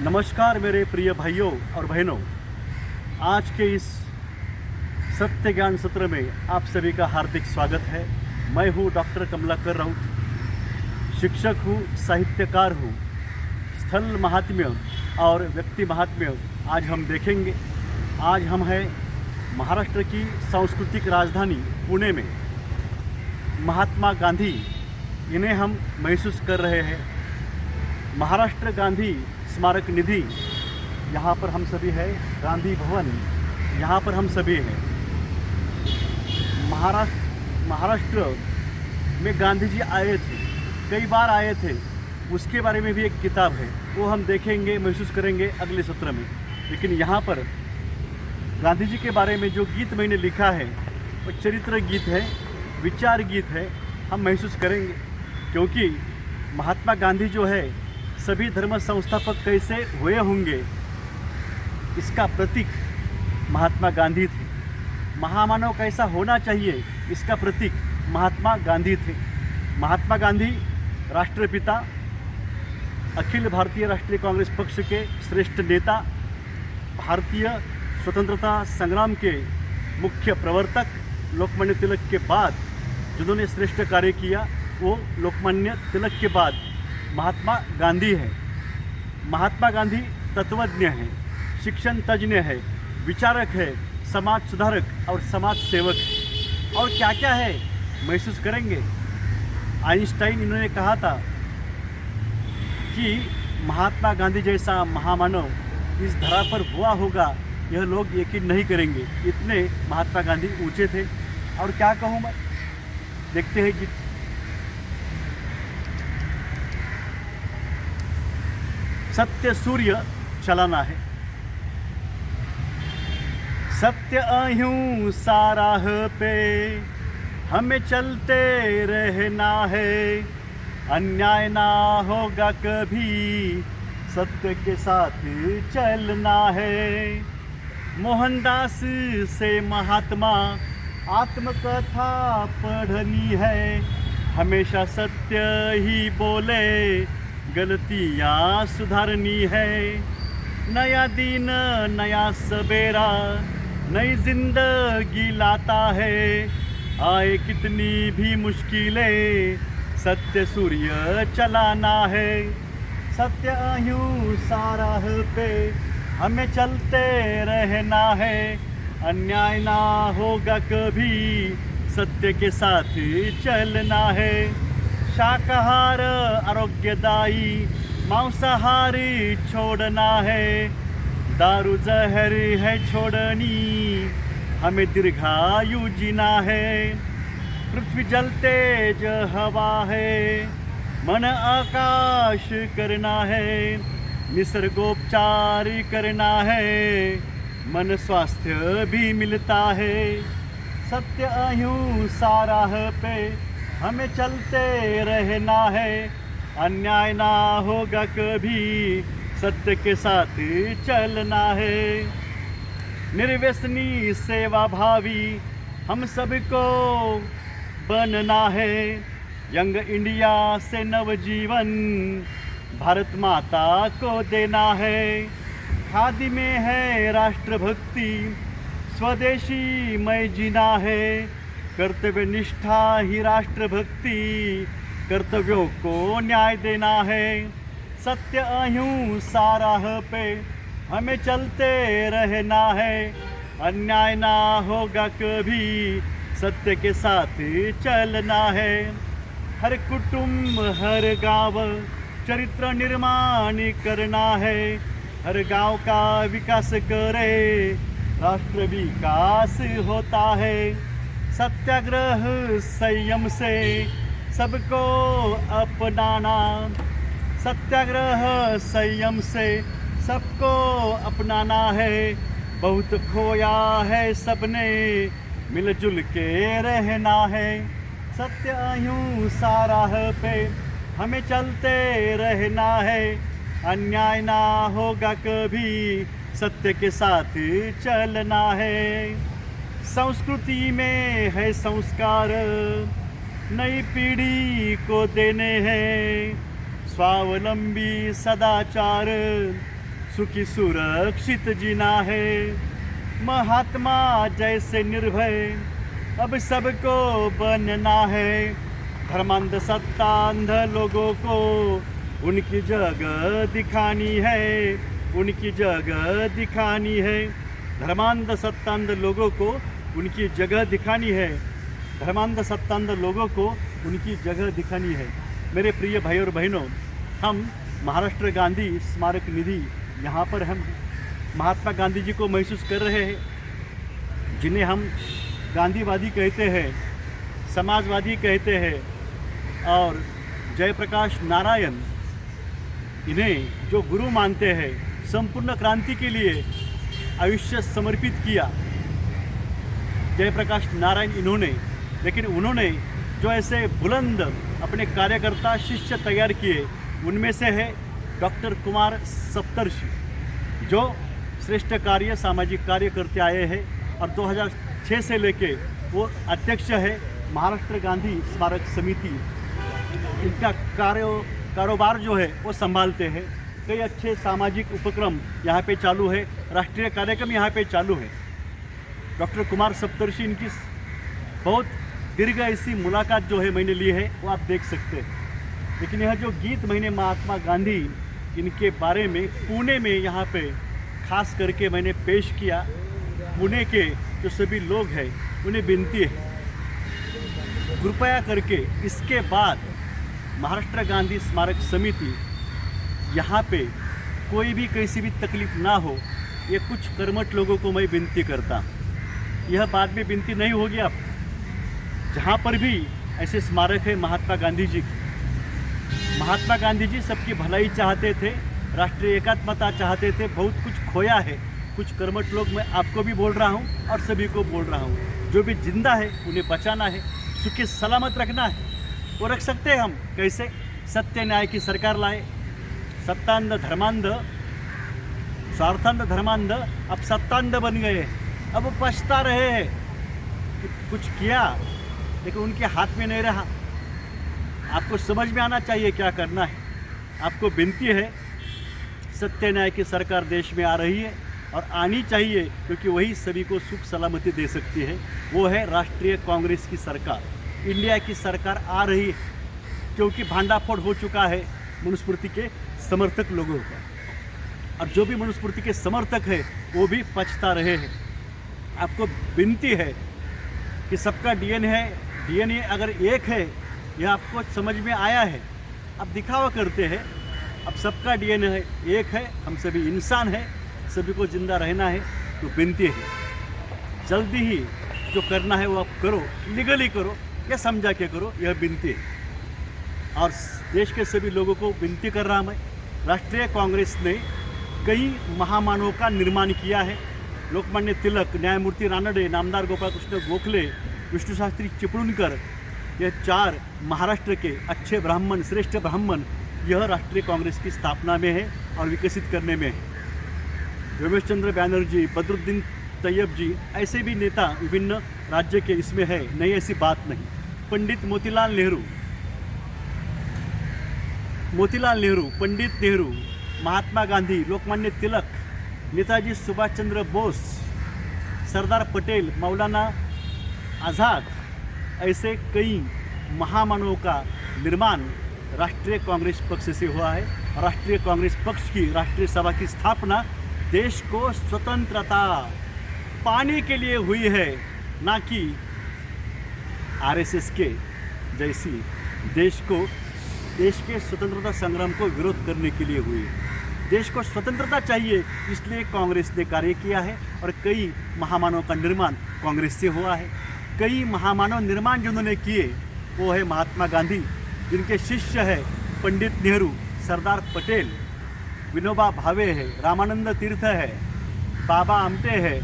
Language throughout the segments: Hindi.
नमस्कार मेरे प्रिय भाइयों और बहनों। आज के इस सत्य ज्ञान सत्र में आप सभी का हार्दिक स्वागत है। मैं हूँ डॉक्टर कमलाकर राउत, शिक्षक हूँ, साहित्यकार हूँ। स्थल महात्म्य और व्यक्ति महात्म्य आज हम देखेंगे। आज हम हैं महाराष्ट्र की सांस्कृतिक राजधानी पुणे में। महात्मा गांधी, इन्हें हम महसूस कर रहे हैं। महाराष्ट्र गांधी स्मारक निधि, यहाँ पर हम सभी हैं। गांधी भवन, यहाँ पर हम सभी हैं। महाराष्ट्र में गांधी जी आए थे, कई बार आए थे। उसके बारे में भी एक किताब है, वो हम देखेंगे, महसूस करेंगे अगले सत्र में। लेकिन यहाँ पर गांधी जी के बारे में जो गीत मैंने लिखा है वो चरित्र गीत है, विचार गीत है, हम महसूस करेंगे। क्योंकि महात्मा गांधी जो है, सभी धर्म संस्थापक कैसे हुए होंगे, इसका प्रतीक महात्मा गांधी थे। महामानव कैसा होना चाहिए, इसका प्रतीक महात्मा गांधी थे। महात्मा गांधी राष्ट्रपिता, अखिल भारतीय राष्ट्रीय कांग्रेस पक्ष के श्रेष्ठ नेता, भारतीय स्वतंत्रता संग्राम के मुख्य प्रवर्तक, लोकमान्य तिलक के बाद जिन्होंने श्रेष्ठ कार्य किया वो लोकमान्य तिलक के बाद महात्मा गांधी है। महात्मा गांधी तत्वज्ञ हैं, शिक्षण तज्ञ है, विचारक है, समाज सुधारक और समाज सेवक है। और क्या क्या है महसूस करेंगे। आइंस्टाइन इन्होंने कहा था कि महात्मा गांधी जैसा महामानव इस धरा पर हुआ होगा, यह लोग यकीन नहीं करेंगे। इतने महात्मा गांधी ऊंचे थे। और क्या कहूँ मैं, देखते हैं गीत। सत्य सूर्य चलाना है, सत्य अहिंसा राह पे हमें चलते रहना है। अन्याय ना होगा कभी, सत्य के साथ चलना है। मोहनदास से महात्मा आत्मकथा पढ़नी है। हमेशा सत्य ही बोले, गलतियाँ सुधारनी है। नया दिन नया सवेरा नई जिंदगी लाता है। आए कितनी भी मुश्किलें, सत्य सूर्य चलाना है। सत्य अहिंसा राह पे हमें चलते रहना है। अन्याय ना होगा कभी, सत्य के साथ चलना है। शाकाहार आरोग्यदायी, मांसाहारी छोड़ना है। दारू जहर है छोड़नी, हमें दीर्घायु जीना है। पृथ्वी जल तेज हवा है, मन आकाश करना है। निसर्गोपचार करना है, मन स्वास्थ्य भी मिलता है। सत्य अहिंसा राह पे हमें चलते रहना है। अन्याय ना होगा कभी, सत्य के साथ चलना है। निर्व्यसनी सेवा भावी हम सबको बनना है। यंग इंडिया से नवजीवन भारत माता को देना है। खादी में है राष्ट्रभक्ति, स्वदेशी में जीना है। कर्तव्य निष्ठा ही राष्ट्रभक्ति, कर्तव्यों को न्याय देना है। सत्य अहिंसा राह पे हमें चलते रहना है। अन्याय ना होगा कभी, सत्य के साथ चलना है। हर कुटुंब हर गांव चरित्र निर्माण करना है। हर गांव का विकास करे, राष्ट्र विकास होता है। सत्याग्रह संयम से सबको अपनाना। सत्याग्रह संयम से सबको अपनाना है। बहुत खोया है सबने, मिलजुल के रहना है। सत्य अहिंसा राह पे हमें चलते रहना है। अन्याय ना होगा कभी, सत्य के साथ चलना है। संस्कृति में है संस्कार, नई पीढ़ी को देने हैं। स्वावलंबी सदाचार सुखी सुरक्षित जीना है, महात्मा जैसे निर्भय अब सबको बनना है। धर्मांध सत्तांध लोगों को उनकी जगह दिखानी है, उनकी जगह दिखानी है। धर्मांध सत्तांध लोगों को उनकी जगह दिखानी है, धर्मांध सत्तांध लोगों को उनकी जगह दिखानी है। मेरे प्रिय भाई और बहनों, हम महाराष्ट्र गांधी स्मारक निधि यहाँ पर हम महात्मा गांधी जी को महसूस कर रहे हैं, जिन्हें हम गांधीवादी कहते हैं, समाजवादी कहते हैं, और जयप्रकाश नारायण इन्हें जो गुरु मानते हैं। संपूर्ण क्रांति के लिए आयुष्य समर्पित किया जयप्रकाश नारायण इन्होंने, लेकिन उन्होंने जो ऐसे बुलंद अपने कार्यकर्ता शिष्य तैयार किए, उनमें से है डॉक्टर कुमार सप्तर्षि, जो श्रेष्ठ कार्य सामाजिक कार्य करते आए हैं और 2006 से लेके वो अध्यक्ष है महाराष्ट्र गांधी स्मारक समिति। इनका कारोबार जो है वो संभालते हैं। कई अच्छे सामाजिक उपक्रम यहाँ पे चालू है, राष्ट्रीय कार्यक्रम यहाँ पे चालू है। डॉक्टर कुमार सप्तर्षि, इनकी बहुत दीर्घ ऐसी मुलाकात जो है मैंने ली है, वो आप देख सकते हैं। लेकिन यह जो गीत मैंने महात्मा गांधी इनके बारे में पुणे में यहाँ पे खास करके मैंने पेश किया, पुणे के जो सभी लोग हैं उन्हें विनती है, कृपया करके इसके बाद महाराष्ट्र गांधी स्मारक समिति यहाँ पे कोई भी कैसी भी तकलीफ ना हो, ये कुछ कर्मठ लोगों को मैं विनती करता। यह बाद में विनती नहीं होगी। आप जहाँ पर भी ऐसे स्मारक है महात्मा गांधी जी की, महात्मा गांधी जी सबकी भलाई चाहते थे, राष्ट्रीय एकात्मता चाहते थे। बहुत कुछ खोया है, कुछ कर्मठ लोग, मैं आपको भी बोल रहा हूँ और सभी को बोल रहा हूँ, जो भी जिंदा है उन्हें बचाना है, सुखी सलामत रखना है। वो रख सकते हैं हम कैसे? सत्य न्याय की सरकार लाए, सत्तांध धर्मांध, स्वार्थांध धर्मांध अब सत्तांध बन गए। अब वो पछता रहे हैं कि कुछ किया लेकिन उनके हाथ में नहीं रहा। आपको समझ में आना चाहिए क्या करना है। आपको विनती है, सत्य न्याय की सरकार देश में आ रही है और आनी चाहिए, क्योंकि वही सभी को सुख सलामती दे सकती है। वो है राष्ट्रीय कांग्रेस की सरकार, इंडिया की सरकार आ रही है, क्योंकि भांडाफोड़ हो चुका है मनुस्मृति के समर्थक लोगों का, और जो भी मनुस्मृति के समर्थक है वो भी पछता रहे हैं। आपको विनती है कि सबका डीएनए अगर एक है, यह आपको समझ में आया है। अब दिखावा करते हैं, अब सबका डीएनए एक है, हम सभी इंसान हैं, सभी को जिंदा रहना है। तो विनती है, जल्दी ही जो करना है वो आप करो, लीगली करो या समझा के करो, यह विनती है। और देश के सभी लोगों को विनती कर रहा मैं, राष्ट्रीय कांग्रेस ने कई महामानवों का निर्माण किया है। लोकमान्य तिलक, न्यायमूर्ति रानडे, नामदार गोपाल कृष्ण गोखले, विष्णु शास्त्री चिपळूणकर, यह 4 महाराष्ट्र के अच्छे ब्राह्मण, श्रेष्ठ ब्राह्मण, यह राष्ट्रीय कांग्रेस की स्थापना में है और विकसित करने में है। रमेश चंद्र बैनर्जी, बदरुद्दीन तैयब जी, ऐसे भी नेता विभिन्न राज्य के इसमें है, नहीं ऐसी बात नहीं। पंडित मोतीलाल नेहरू, पंडित नेहरू, महात्मा गांधी, लोकमान्य तिलक, नेताजी सुभाष चंद्र बोस, सरदार पटेल, मौलाना आज़ाद, ऐसे कई महामानवों का निर्माण राष्ट्रीय कांग्रेस पक्ष से हुआ है। राष्ट्रीय कांग्रेस पक्ष की राष्ट्रीय सभा की स्थापना देश को स्वतंत्रता पाने के लिए हुई है, ना कि आरएसएस के जैसी देश के स्वतंत्रता संग्राम को विरोध करने के लिए हुई है। देश को स्वतंत्रता चाहिए, इसलिए कांग्रेस ने कार्य किया है और कई महामानवों का निर्माण कांग्रेस से हुआ है। कई महामानव निर्माण जिन्होंने किए वो है महात्मा गांधी, जिनके शिष्य है पंडित नेहरू, सरदार पटेल, विनोबा भावे है, रामानंद तीर्थ है, बाबा आमटे है।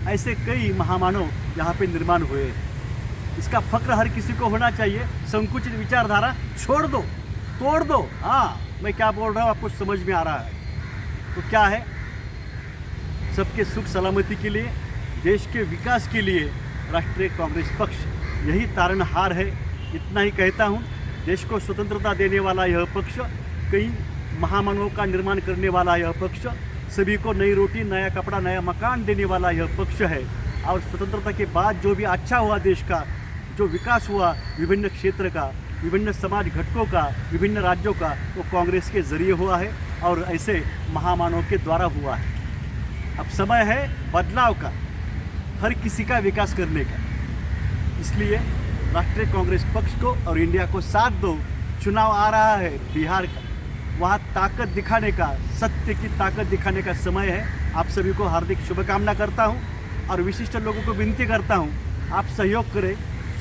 ऐसे कई महामानव यहाँ पे निर्माण हुए हैं। इसका फक्र हर किसी को होना चाहिए। संकुचित विचारधारा छोड़ दो, तोड़ दो। हाँ, मैं क्या बोल रहा हूँ आपको समझ में आ रहा है। तो क्या है, सबके सुख सलामती के लिए, देश के विकास के लिए राष्ट्रीय कांग्रेस पक्ष यही तारणहार है। इतना ही कहता हूँ। देश को स्वतंत्रता देने वाला यह पक्ष, कई महामानवों का निर्माण करने वाला यह पक्ष, सभी को नई रोटी, नया कपड़ा, नया मकान देने वाला यह पक्ष है। और स्वतंत्रता के बाद जो भी अच्छा हुआ देश का, जो विकास हुआ विभिन्न क्षेत्र का, विभिन्न समाज घटकों का, विभिन्न राज्यों का, वो कांग्रेस के जरिए हुआ है और ऐसे महामानवों के द्वारा हुआ है। अब समय है बदलाव का, हर किसी का विकास करने का। इसलिए राष्ट्रीय कांग्रेस पक्ष को और इंडिया को साथ दो। चुनाव आ रहा है बिहार का, वहाँ ताकत दिखाने का, सत्य की ताकत दिखाने का समय है। आप सभी को हार्दिक शुभकामना करता हूँ और विशिष्ट लोगों को विनती करता हूँ, आप सहयोग करें,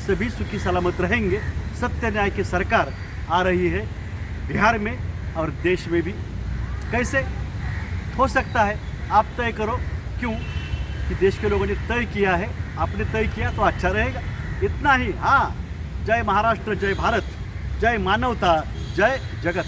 सभी सुखी सलामत रहेंगे। सत्य न्याय की सरकार आ रही है बिहार में और देश में भी। कैसे हो सकता है, आप तय करो। क्यों कि देश के लोगों ने तय किया है, आपने तय किया तो अच्छा रहेगा, इतना ही। हाँ, जय महाराष्ट्र, जय भारत, जय मानवता, जय जगत।